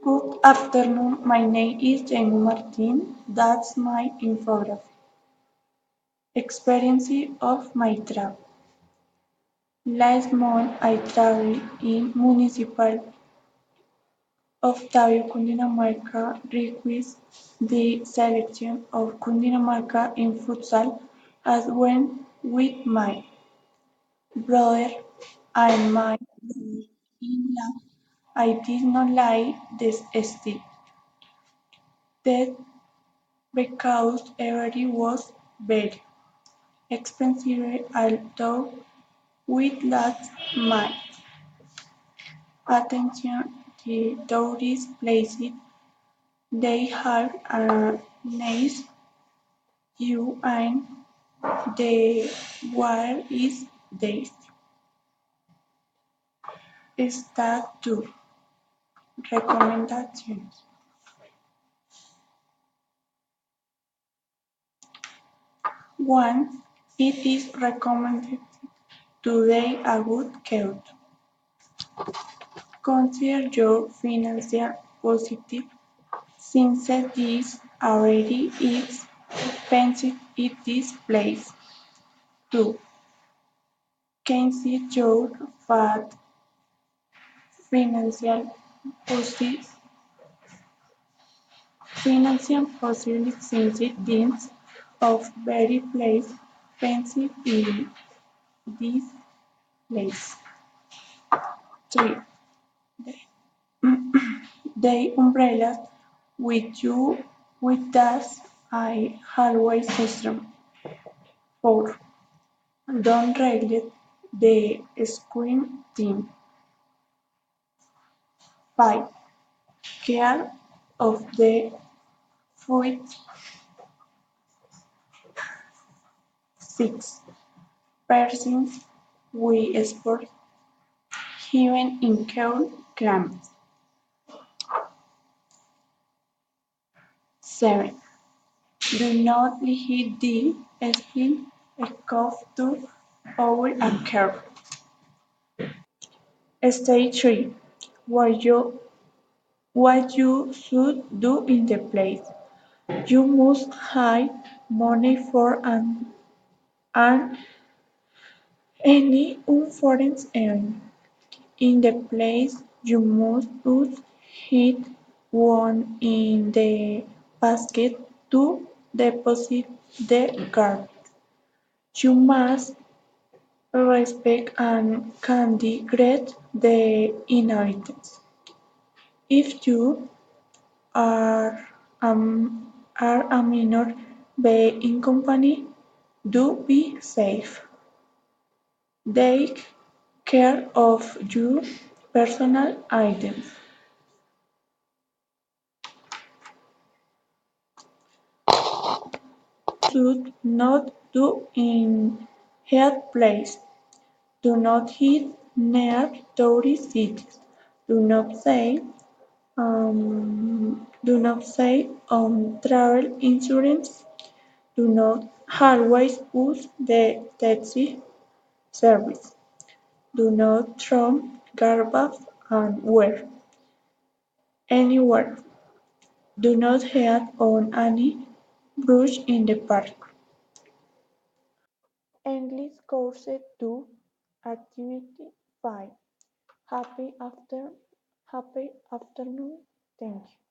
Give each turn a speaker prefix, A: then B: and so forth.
A: Good afternoon, my name is Jamie Martin. That's my infographic. Experience of my travel. Last month I traveled in municipal Octavio Cundinamarca request the selection of Cundinamarca in futsal as went with my brother and my brother-in-law. I did not like this step that because everything was very expensive, although with lots my attention to tourist places. They have a nice view and the water is there. Start tour recommendations. 1. It is recommended to take a good care. Consider your financial positive since this already is expensive in this place. 2. Consider your fat financial positive since it deems of very place expensive in this place. 3. The umbrellas with you with us I always stream. 4. Don't neglect the screen team. 5. Care of the food. 6. Persons we sport even in cold climates. 7. Do not heat the skin scope to over and care. Stage 3. What you should do in the place. You must hide money for an any unforeign earn. In the place you must put it one in the basket to deposit the garbage. You must respect and kindly greet the inhabitants. If you are a minor be in company, do be safe. Take care of your personal items. Should not do in head place. Do not hit near tourist cities. Do not say on travel insurance. Do not always use the taxi service. Do not throw garbage anywhere. Do not head on any brush in the park. English Course 2 Activity 5 Happy afternoon. Thank you.